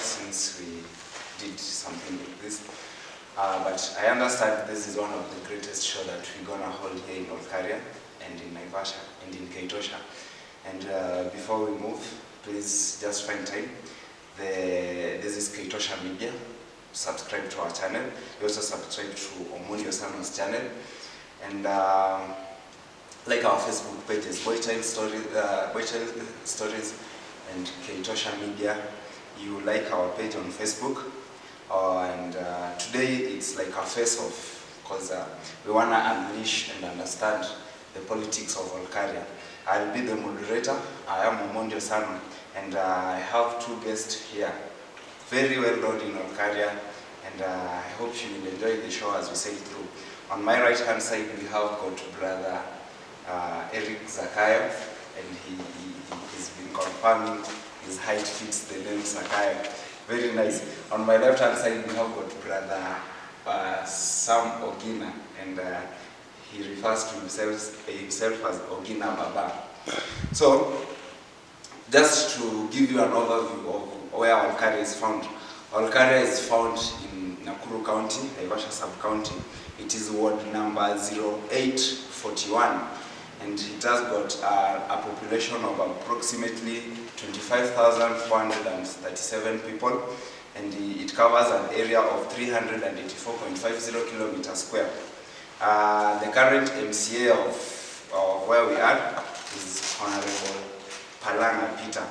since we did something like this. But I understand this is one of the greatest shows that we're gonna hold here in Olkaria and in Naivasha and in Kaitosha. And before we move, please just find time. This is Kaitosha Media. Subscribe to our channel. You also subscribe to Omondi Osano's channel. And like our Facebook pages, Boy Child Stories and Kaitosha Media. You like our page on Facebook. And today it's like a face-off because we want to unleash and understand the politics of Olkaria. I'll be the moderator. I am Omondi Osano, and I have two guests here, very well known in Olkaria, and I hope you will enjoy the show as we sail through. On my right hand side we have got brother Eric Zakayo, and he's been confirming his height fits the name Zakayo. Very nice. On my left hand side we have got brother Sam Ogina, and he refers to himself as Ogina Baba. So, just to give you an overview of where Olkaria is found. Olkaria is found in Nakuru County, Naivasha Sub-County. It is ward number 0841, and it has got a population of approximately 25,437 people, and it covers an area of 384.50 kilometers square. The current MCA of where we are is Honorable Palanga Peter.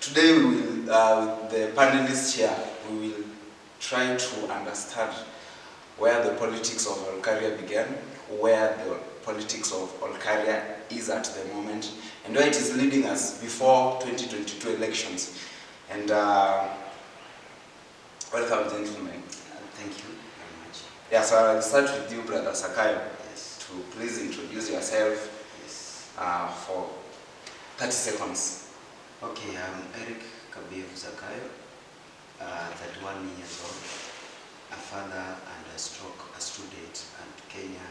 Today we will, the panelists here, we will try to understand where the politics of Olkaria began, where the politics of Olkaria is at the moment, and where it is leading us before 2022 elections. And welcome, gentlemen. Thank you very much. Yeah, so I'll start with you, Brother Zakayo, Yes. to please introduce yourself Yes. for 30 seconds. Okay, I'm Eric Zakayo, 31 years old, a father and a student at Kenya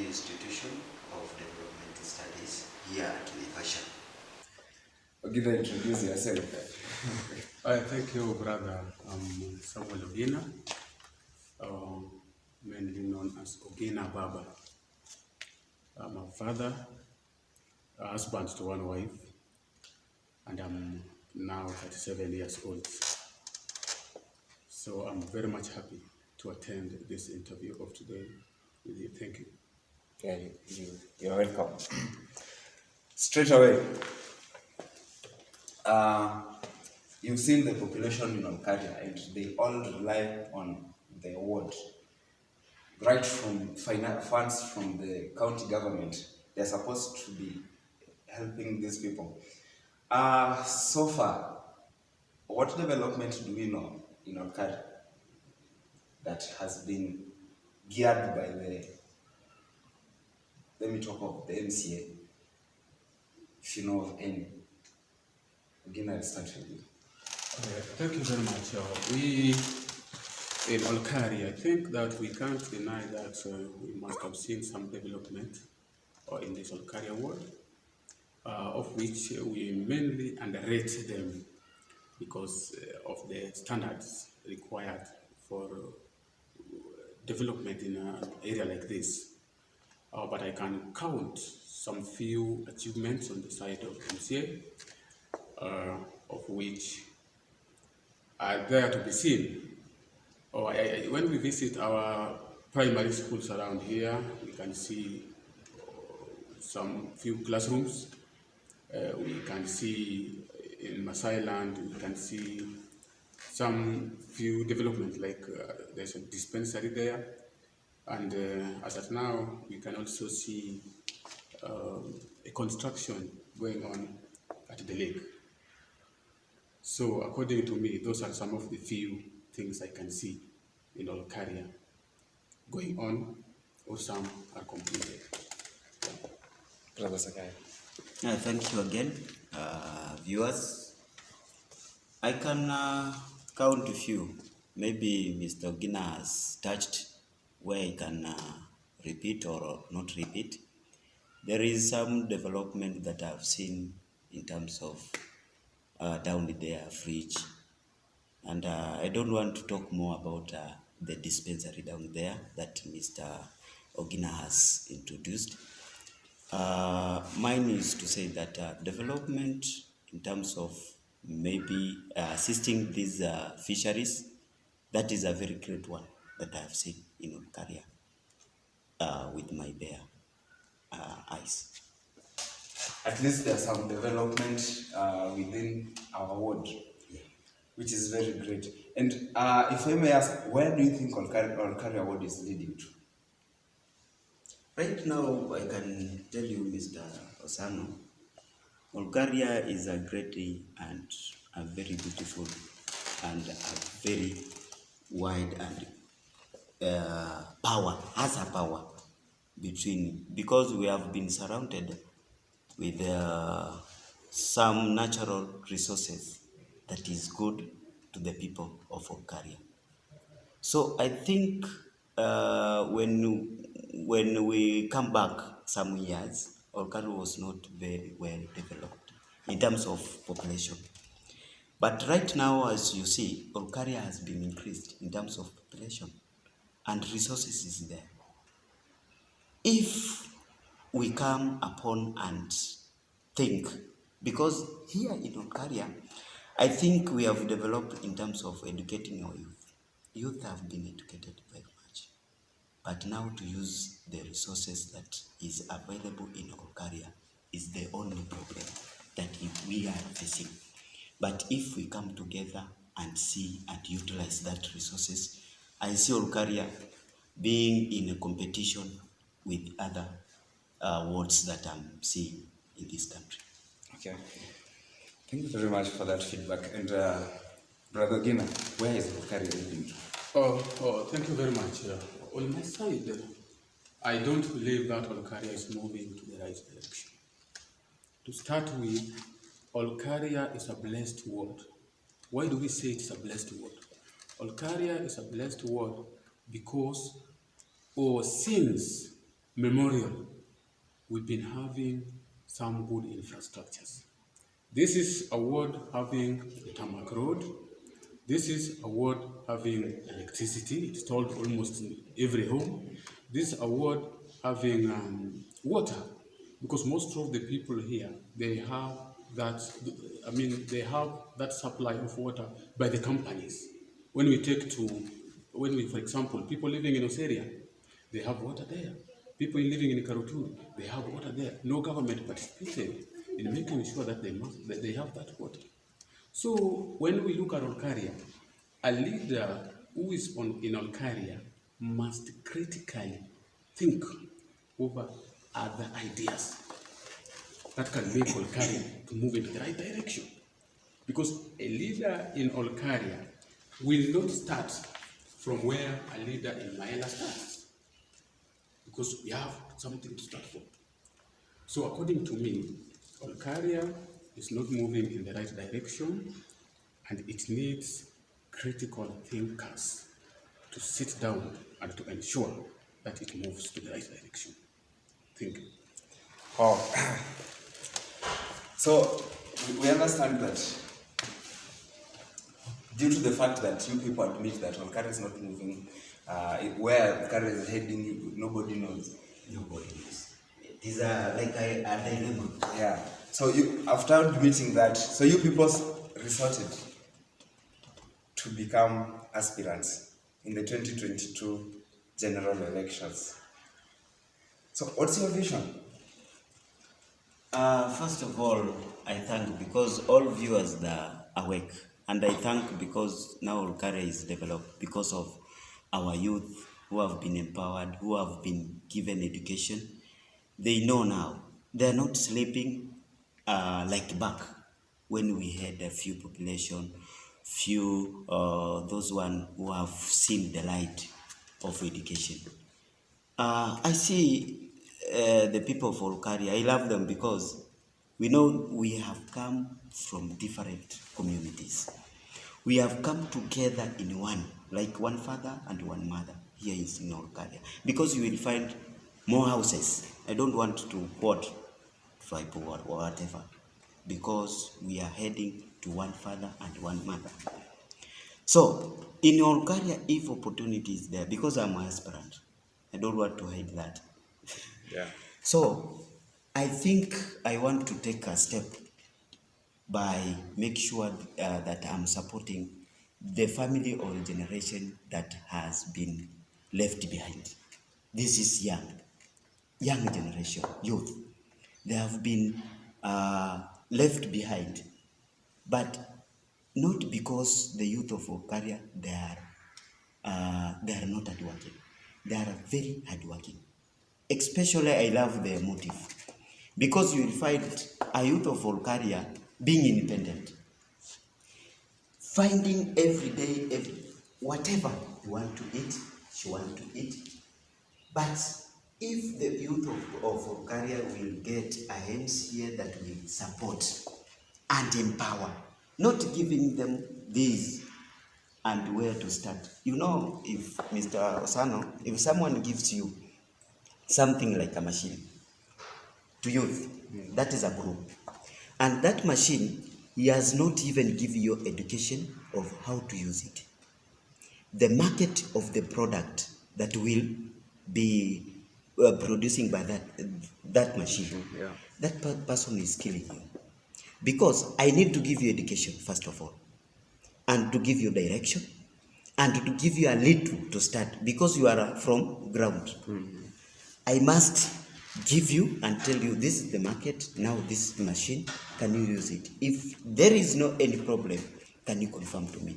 Institution of Development Studies here at Naivasha. Ogina, introduce yourself. Thank you, brother. I'm Samuel Ogina, mainly known as Ogina Baba. I'm a father, a husband to one wife, and I'm now 37 years old. So I'm very much happy to attend this interview of today with you. Thank you. Yeah, you're welcome. Straight away, you've seen the population in Olkaria, and they all rely on the ward. Right from funds from the county government, they're supposed to be helping these people. So far, what development do we know in Olkaria that has been geared by let me talk of the MCA, if you know of any. Again, I'll start with you. Thank you very much. We in Olkaria, I think that we can't deny that we must have seen some development in this Olkaria ward, of which we mainly underrate them because of the standards required for development in an area like this. But I can count some few achievements on the side of MCA, of which are there to be seen. When we visit our primary schools around here, we can see some few classrooms. We can see in Masai Land, we can see some few development, like there's a dispensary there. And as of now, we can also see a construction going on at the lake. So according to me, those are some of the few things I can see in Olkaria going on, or some are completed. Brother Zakayo. Thank you again, viewers. I can count a few. Maybe Mr. Ogina has touched where I can repeat or not repeat. There is some development that I've seen in terms of down there, fridge. And I don't want to talk more about the dispensary down there that Mr. Ogina has introduced. Mine is to say that development in terms of maybe assisting these fisheries, that is a very great one that I have seen in Olkaria with my bare eyes. At least there's some development within our ward, which is very great. And if I may ask, where do you think Olkaria ward is leading to? Right now, I can tell you, Mr. Osano, Olkaria is a great and a very beautiful and a very wide and has a power because we have been surrounded with some natural resources that is good to the people of Olkaria. So I think when we come back some years, Olkaria was not very well developed in terms of population. But right now, as you see, Olkaria has been increased in terms of population and resources is there. If we come upon and think, because here in Olkaria, I think we have developed in terms of educating our youth. Youth have been educated very much. But now to use the resources that is available in Olkaria is the only problem that we are facing. But if we come together and see and utilize that resources, I see Olkaria being in a competition with other wards that I'm seeing in this country. Okay. Thank you very much for that feedback. And Brother Gina, where is Olkaria leading to? Thank you very much. On my side, I don't believe that Olkaria is moving to the right direction. To start with, Olkaria is a blessed word. Why do we say it's a blessed word? Olkaria is a blessed word because, since memorial, we've been having some good infrastructures. This is a ward having a tarmac road. This is a ward having electricity installed almost in every home. This is a ward having water, because most of the people here, they have that, they have that supply of water by the companies. When we, for example, people living in Osano, they have water there. People living in Karuturu, they have water there. No government participated in making sure that they have that water. So when we look at Olkaria, a leader who is in Olkaria must critically think over other ideas that can make Olkaria to move in the right direction. Because a leader in Olkaria will not start from where a leader in Maela starts, because we have something to start from. So according to me, Olkaria is not moving in the right direction, and it needs critical thinkers to sit down and to ensure that it moves to the right direction. Thank you. Oh. So we understand that due to the fact that you people admit that Olkaria is not moving, where Olkaria is heading, nobody knows. Nobody knows. These are like a dilemma. Yeah. So you, after admitting that, so you people resorted to become aspirants in the 2022 general elections. So what's your vision? First of all, I thank because all viewers are awake, and I thank because now Olkaria is developed because of our youth who have been empowered, who have been given education. They know now. They are not sleeping like back when we had a few population, those one who have seen the light of education. I see the people of Olkaria, I love them because we know we have come from different communities. We have come together in one, like one father and one mother here in Olkaria, because you will find more houses. I don't want to quote tribe or whatever, because we are heading to one father and one mother. So, in Olkaria, if opportunity is there, because I'm an aspirant, I don't want to hide that. Yeah. So, I think I want to take a step by make sure that I'm supporting the family or generation that has been left behind. This is young generation, youth. They have been left behind, but not because the youth of Olkaria they are not hardworking. They are very hardworking. Especially, I love their motive because you will find a youth of Olkaria being independent, finding every day, whatever you want to eat, she want to eat. But if the youth of Olkaria will get a MCA that will support and empower, not giving them this and where to start. You know, if Mr. Osano, if someone gives you something like a machine to youth, that is a group. And that machine, he has not even given you education of how to use it. The market of the product that will be producing by that machine, that person is killing you. Because I need to give you education, first of all, and to give you direction, and to give you a little to start, because you are from ground. I must give you and tell you this is the market, now this machine, can you use it? If there is no any problem, can you confirm to me?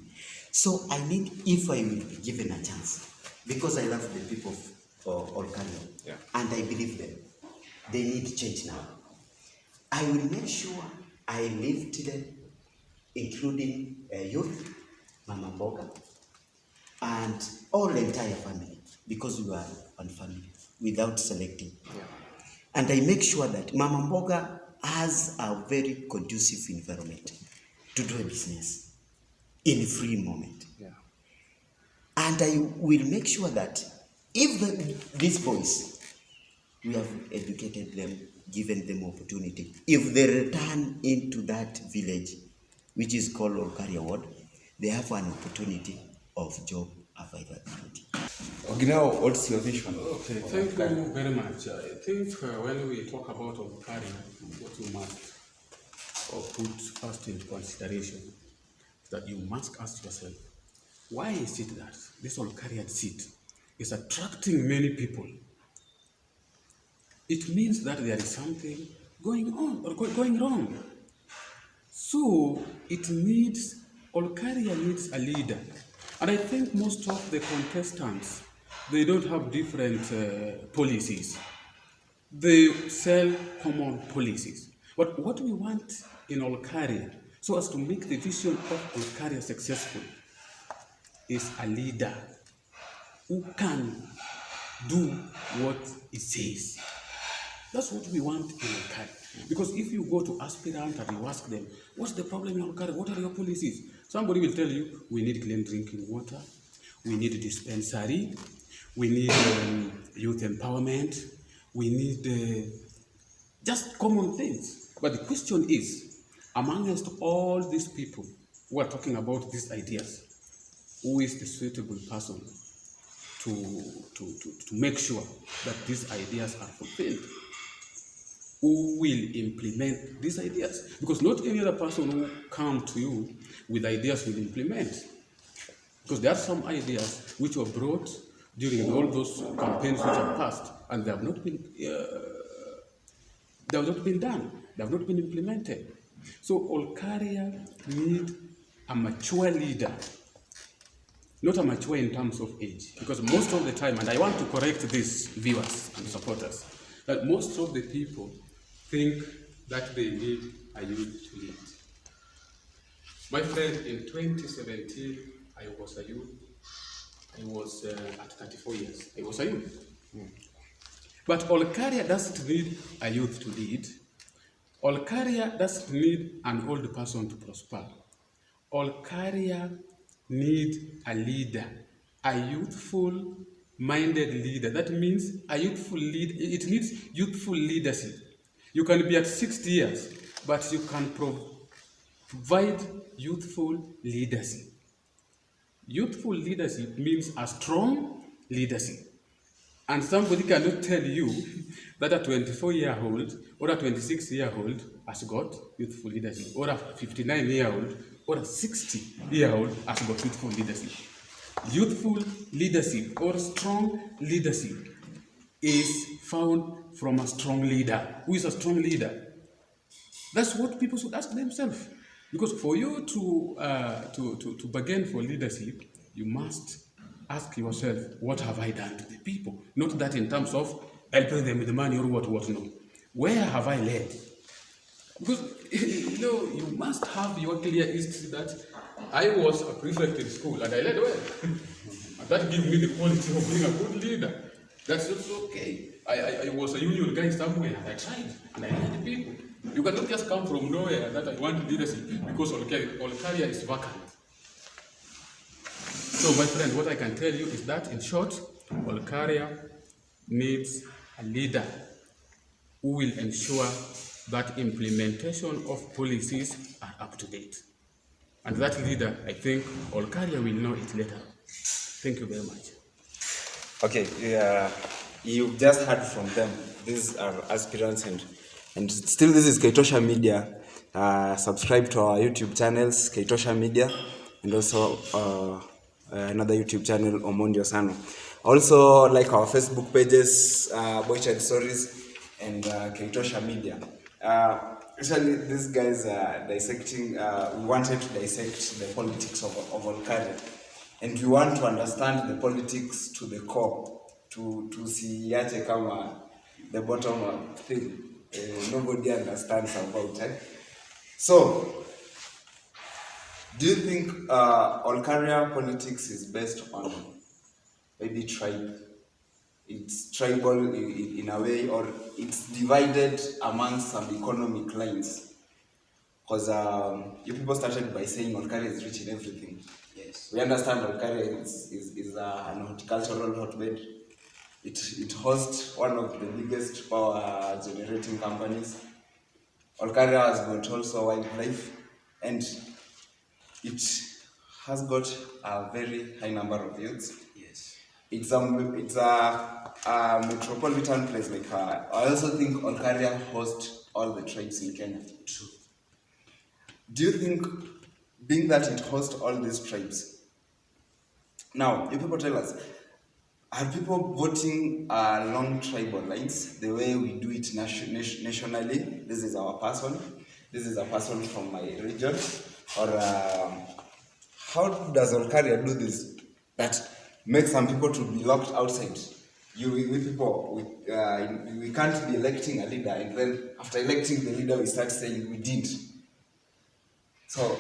So I need, if I will be given a chance, because I love the people of Olkaria, and I believe them, they need change now. I will make sure I lift them, including youth, Mama Mboga, and all the entire family, because we are one family, without selecting. And I make sure that Mama Mboga has a very conducive environment to do a business in a free moment. And I will make sure that if these boys, we have educated them, given them opportunity, if they return into that village, which is called Olkaria Ward, they have an opportunity of job availability. Now, what's your vision? Okay, thank you very much. I think when we talk about Olkaria, what you must put first into consideration is that you must ask yourself, why is it that this Olkaria seat is attracting many people? It means that there is something going on or going wrong. So it needs, Olkaria needs a leader. And I think most of the contestants, they don't have different policies. They sell common policies. But what we want in Olkaria, so as to make the vision of Olkaria successful, is a leader who can do what he says. That's what we want in Olkaria. Because if you go to aspirant and you ask them, what's the problem in Olkaria? What are your policies? Somebody will tell you, we need clean drinking water, we need a dispensary, we need youth empowerment, we need just common things. But the question is, amongst all these people who are talking about these ideas, who is the suitable person to make sure that these ideas are fulfilled? Who will implement these ideas? Because not any other person who come to you with ideas will implement. Because there are some ideas which were brought during all those campaigns which have passed, and they have not been done. They have not been implemented. So Olkaria need a mature leader, not a mature in terms of age, because most of the time, and I want to correct these viewers and supporters, that most of the people think that they need a youth to lead. My friend, in 2017, I was a youth. I was at 34 years. I was a youth. But Olkaria doesn't need a youth to lead. Olkaria doesn't need an old person to prosper. Olkaria needs a leader, a youthful minded leader. That means a youthful leader, it needs youthful leadership. You can be at 60 years, but you can provide youthful leadership. Youthful leadership means a strong leadership. And somebody cannot tell you that a 24-year-old or a 26-year-old has got youthful leadership, or a 59-year-old or a 60-year-old has got youthful leadership. Youthful leadership or strong leadership is found from a strong leader. Who is a strong leader? That's what people should ask themselves. Because for you to bargain for leadership, you must ask yourself, what have I done to the people? Not that in terms of helping them with the money or what, no. Where have I led? Because, you must have your clear history that I was a prefect in school and I led well. And that gives me the quality of being a good leader. That's also okay. I was a union guy somewhere and I tried and I led people. You cannot just come from nowhere that I want leadership because Olkaria is vacant. So my friend, what I can tell you is that in short, Olkaria needs a leader who will ensure that implementation of policies are up to date. And that leader, I think, Olkaria will know it later. Thank you very much. Okay, you've just heard from them. These are aspirants, and still this is Kaitosha Media. Subscribe to our YouTube channels, Kaitosha Media, and also another YouTube channel, Omondi Osano. Also like our Facebook pages, Boychad Stories, and Kaitosha Media. Actually, these guys are dissecting, we wanted to dissect the politics of Olkaria. And we want to understand the politics to the core, to see yache kama the bottom up thing. Nobody understands about it. So, do you think Olkaria politics is based on maybe tribe? It's tribal in a way, or it's divided among some economic lines? Because you people started by saying Olkaria is rich in everything. Yes. We understand Olkaria is an horticultural hotbed. It hosts one of the biggest power generating companies. Olkaria has got also wildlife, and it has got a very high number of youths. Yes. It's a metropolitan place. Like I also think Olkaria hosts all the tribes in Kenya. True. Do you think, being that it hosts all these tribes, now you people tell us, are people voting along tribal lines the way we do it nationally? This is our person, this is a person from my region, or how does Olkaria do this that makes some people to be locked outside? We can't be electing a leader, and then after electing the leader we start saying we didn't. So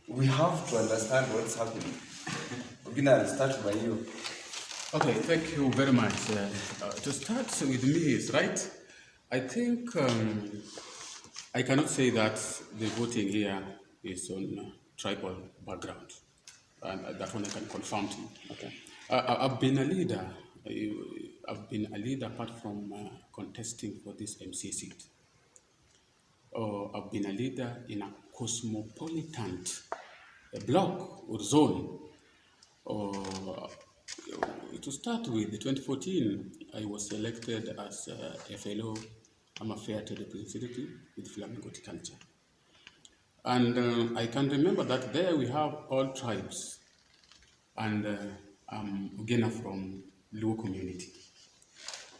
we have to understand what's happening. I'll start by you. Okay, thank you very much. To start with me is right. I think I cannot say that the voting here is on tribal background, and that one I can confirm to you. Okay. I've been a leader. I've been a leader apart from contesting for this MC seat. I've been a leader in a cosmopolitan block or zone. To start with, 2014, I was selected as a fellow. I'm a fair trade representative with Flamingo Horticulture. And I can remember that there we have all tribes, and I'm Ugena from Luo community.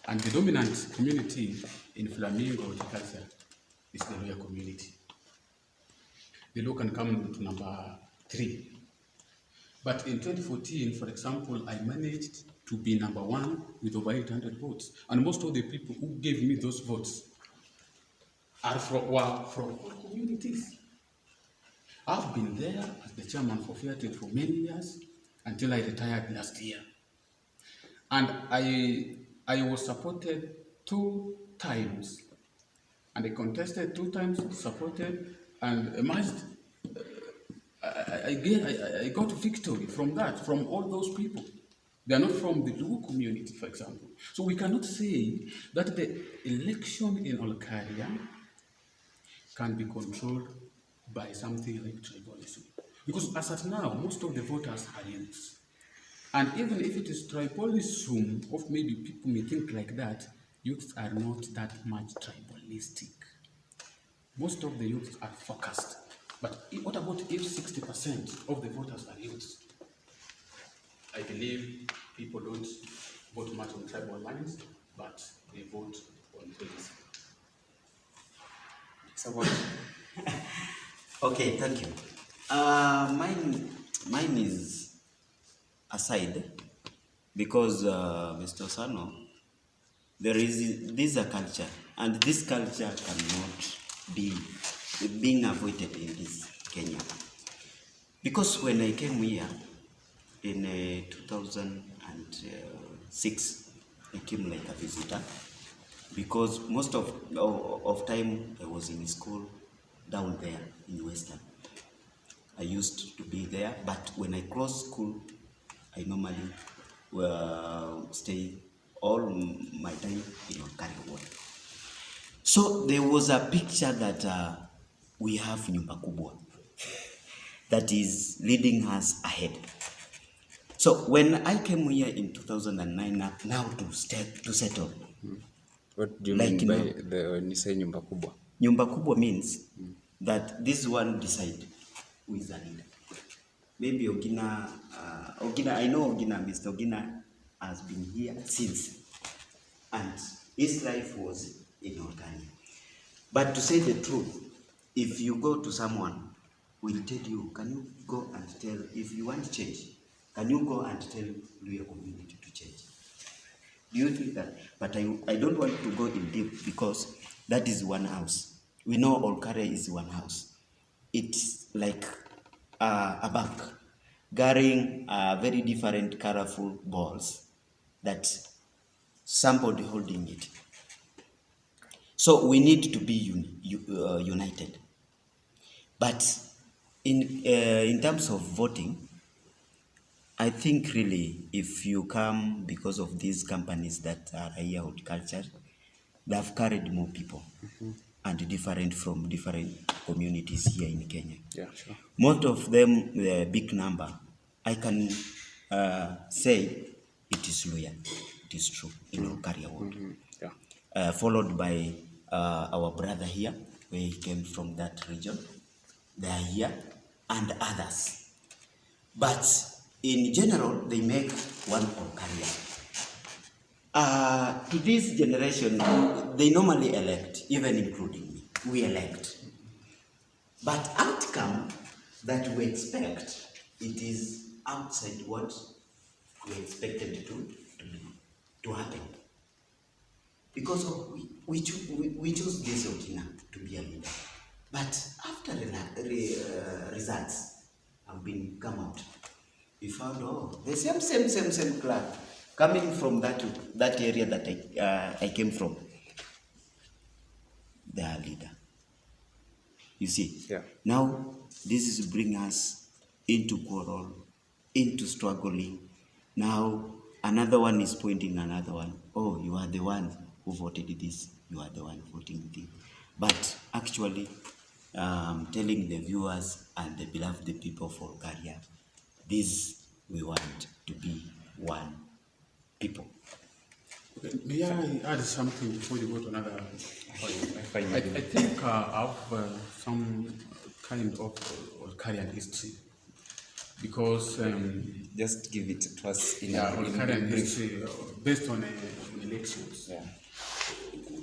And the dominant community in Flamingo Horticulture is the Luo community. The Luo can come to number 3. But in 2014, for example, I managed to be number 1 with over 800 votes. And most of the people who gave me those votes were from all communities. I've been there as the chairman for Fair Trade for many years until I retired last year. And I was supported 2 times. And I contested 2 times, supported, and emerged. I got victory from that, from all those people. They are not from the Luo community, for example. So we cannot say that the election in Olkaria can be controlled by something like tribalism. Because as at now, most of the voters are youths. And even if it is tribalism, of maybe people may think like that, youths are not that much tribalistic. Most of the youths are focused. But what about if 60% of the voters are youths? I believe people don't vote much on tribal lines, but they vote on policy. So what? Okay, thank you. Mine is aside because Mr. Osano, this is a culture, and this culture cannot be being avoided in this Kenya. Because when I came here in 2006, I came like a visitor. Because most of time I was in school down there in Western. I used to be there, but when I close school, I normally stay all my time in Olkaria. So there was a picture that we have nyumba kubwa that is leading us ahead. So when I came here in 2009, now to settle. What do you Like mean by now, when you say nyumba kubwa? Nyumba kubwa means that this one decide who is a leader. Maybe Ogina, I know Ogina, Mr. Ogina has been here since, and his life was in Olkaria. But to say the truth, if you go to someone, will tell you, can you go and tell, if you want change, can you go and tell your community to change? Do you think that? But I don't want to go in deep because that is one house. We know Olkaria is one house. It's like a bank carrying very different colorful balls that somebody holding it. So we need to be united. But in terms of voting, I think really if you come because of these companies that are here with culture, they have carried more people and different from different communities here in Kenya. Yeah, sure. Most of them, the big number, I can say it is loyal. It is true in Olkaria world. Yeah. Followed by our brother here, where he came from that region. They are here, and others. But in general, they make one Olkaria. To this generation, they normally elect, even including me. We elect. But outcome that we expect, it is outside what we expected to happen. Because we chose this Okina to be a leader. But after the results have been come out, we found the same club coming from that area that I came from. They are leader. You see? Yeah. Now this is bring us into quarrel, into struggling. Now another one is pointing another one. Oh, you are the one who voted this. You are the one voting this. But actually, telling the viewers and the beloved people of Olkaria, this we want to be one people. Okay, may I add something before you go to another point? I think I have some kind of Olkarian history because Just give it to us in Olkarian brief. history based on elections. Yeah.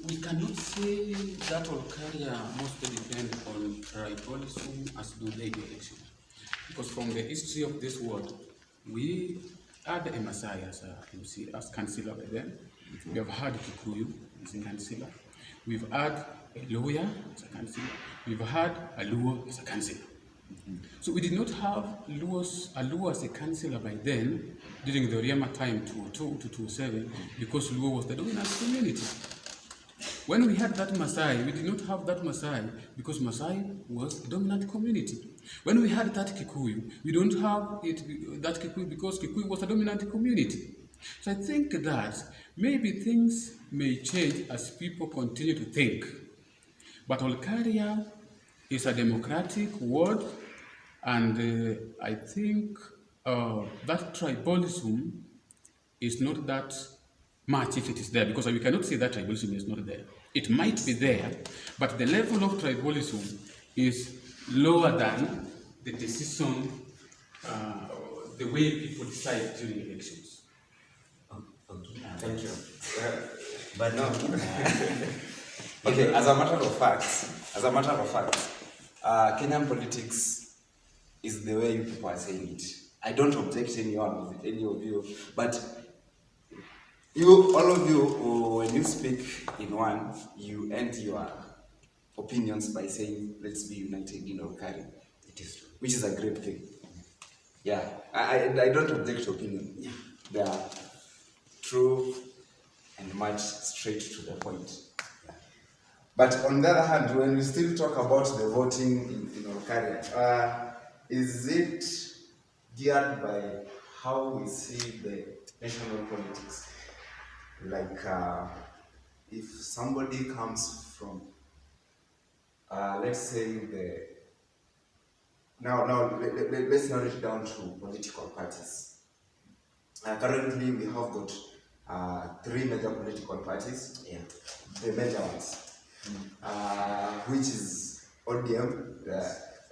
We cannot say that Olkaria mostly depend on tribalism as do they the election. Because from the history of this world, we had a Maasai as a MC, as councillor by then. We have had Kikuyu as a councillor. We've had a Luhya as a councillor. We've had a Luo as a councillor. So we did not have a Luo as a councillor by then, during the Oriama time 2002 to 2007, because Luo was the dominant community. When we had that Maasai, we did not have that Maasai because Maasai was a dominant community. When we had that Kikuyu, we don't have that Kikuyu because Kikuyu was a dominant community. So I think that maybe things may change as people continue to think. But Olkaria It's a democratic ward, and I think that tribalism is not that much if it is there, because we cannot say that tribalism is not there. It might be there, but the level of tribalism is lower than the decision, the way people decide during elections. Okay. Thank you. But no. Okay, as a matter of fact, Kenyan politics is the way you people are saying it. I don't object to any of you, but all of you, when you speak in one, you end your opinions by saying, let's be united in Olkaria. It is true. Which is a great thing. Yeah, I don't object to opinion. Yeah. They are true and much straight to the point. Yeah. But on the other hand, when we still talk about the voting in Olkaria, is it geared by how we see the national politics? Like, if somebody comes from, let's say let's narrow it down to political parties. Currently, we have got 3 major political parties. Yeah. The major ones, which is ODM.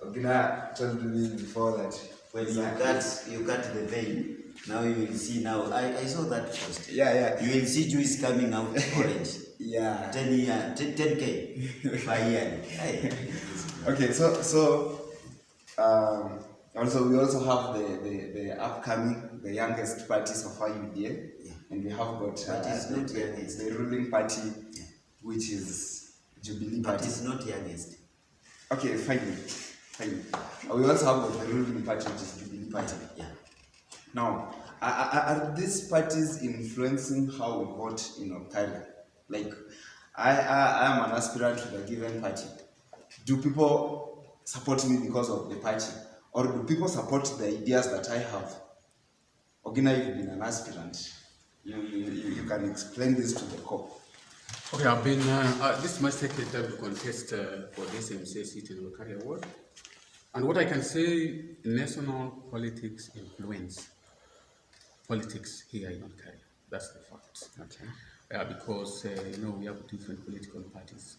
Ogina told me before that When you cut the veil, now you will see now. I saw that post. Yeah. You will see Jews coming out orange. Yeah. 10K by year. Hey. Okay, so also we also have the upcoming, the youngest party so far, UDA, and we have got But it's not youngest. the ruling party, which is Jubilee But Party. it's not youngest. Okay, fine. We also have got the ruling party, which is Jubilee Party. Yeah. Now, are these parties influencing how we vote in Olkaria? Like, I am an aspirant to the given party. Do people support me because of the party? Or do people support the ideas that I have? Ogina, you've been an aspirant. You can explain this to the core. Okay, I've been, this is my second time to contest for this MCA seat in Olkaria ward. And what I can say, national politics influence politics here in Olkaria. That's the fact. Okay. Because, we have different political parties.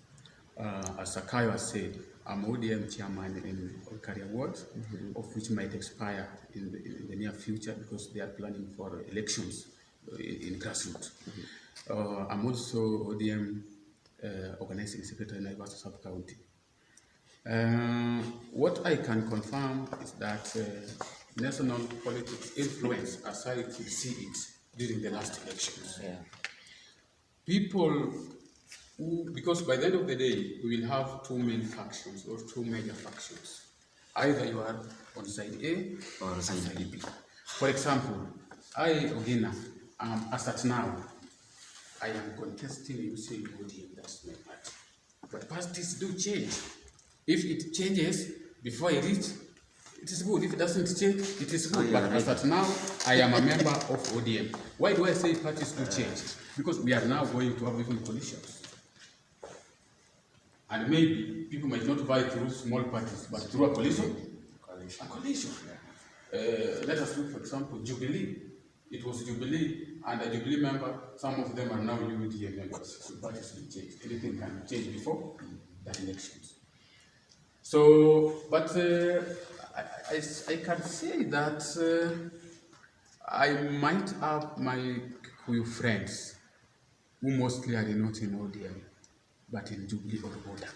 As Sakayo has said, I'm ODM chairman in Olkaria ward, of which might expire in the near future because they are planning for elections in grassroots. I'm also ODM organizing secretary in Naivasha sub-county. What I can confirm is that national politics influence, as I could see it during the last elections. Yeah. People who, because by the end of the day, we will have 2 main factions or 2 major factions. Either you are on side A or side B. For example, I, Ogina, as at now, I am contesting using ODM, that's my party. But parties do change. If it changes before I reach, it is good. If it doesn't change, it is good. But as at now, I am a member of ODM. Why do I say parties do change? Because we are now going to have different coalitions. And maybe people might not buy through small parties, but through a coalition. A coalition. Let us look, for example, Jubilee. It was Jubilee and a Jubilee member. Some of them are now UDA members. So parties will change. Anything can change before the elections. So, but I can say that I might have my Kikuyu friends who mostly are not in ODM, but in Jubilee or Oda.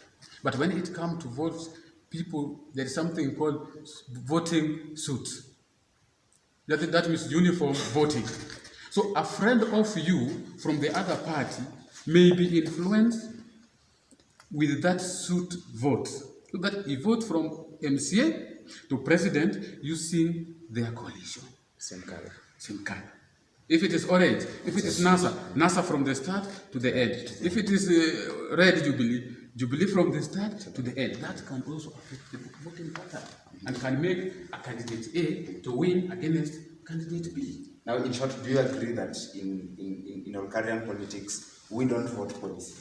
But when it comes to votes, people, there is something called voting suit. That means uniform voting. So a friend of you from the other party may be influenced with that suit vote. So that he vote from MCA to president using their coalition. Same color. Same color. If it is orange, if it is NASA from the start to the end. If it is red Jubilee from the start to the end. That can also affect the voting pattern and can make a candidate A to win against candidate B. Now, in short, do you agree that in Olkarian politics, we don't vote policy?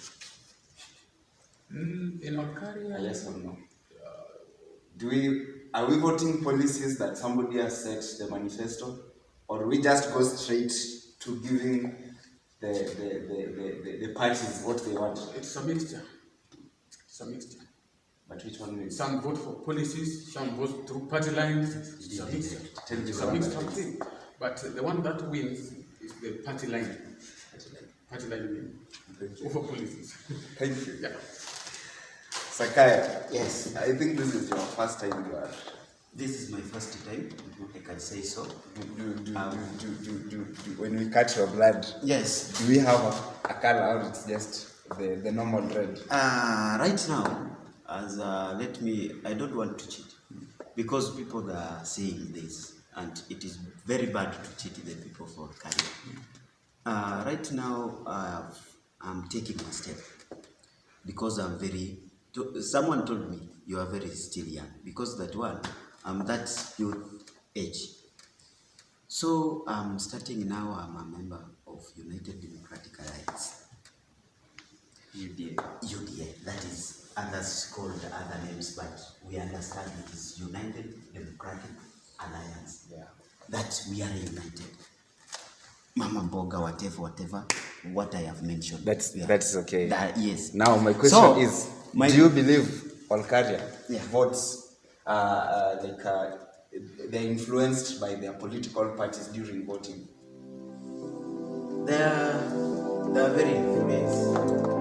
In Olkaria, Yes or no? Are we voting policies that somebody has set the manifesto, or we just go straight to giving the parties what they want? It's a mixture. It's a mixture. But which one will? Some vote for policies, some vote through party lines. It's a mixture. It's a mixture thing. But the one that wins is the party line. Party line wins over policies. Thank you. Yeah. Sakaya. Yes. I think this is your first time you are. This is my first time, I can say so. When we cut your blood, Yes. do we have a color, or it's just the normal red? Right now, I don't want to cheat, because people are saying this, and it is very bad to cheat the people for career. Right now, I'm taking a step, because someone told me, you are very still young, because I'm that youth age. So I'm starting now, I'm a member of United Democratic Alliance. UDA, that is, others called other names, but we understand it is United Democratic Alliance. Yeah. That we are united. Mama Boga, whatever, what I have mentioned. That's okay. Yes. Now my question is, do you believe Olkaria Votes, they're influenced by their political parties during voting? They are very influenced.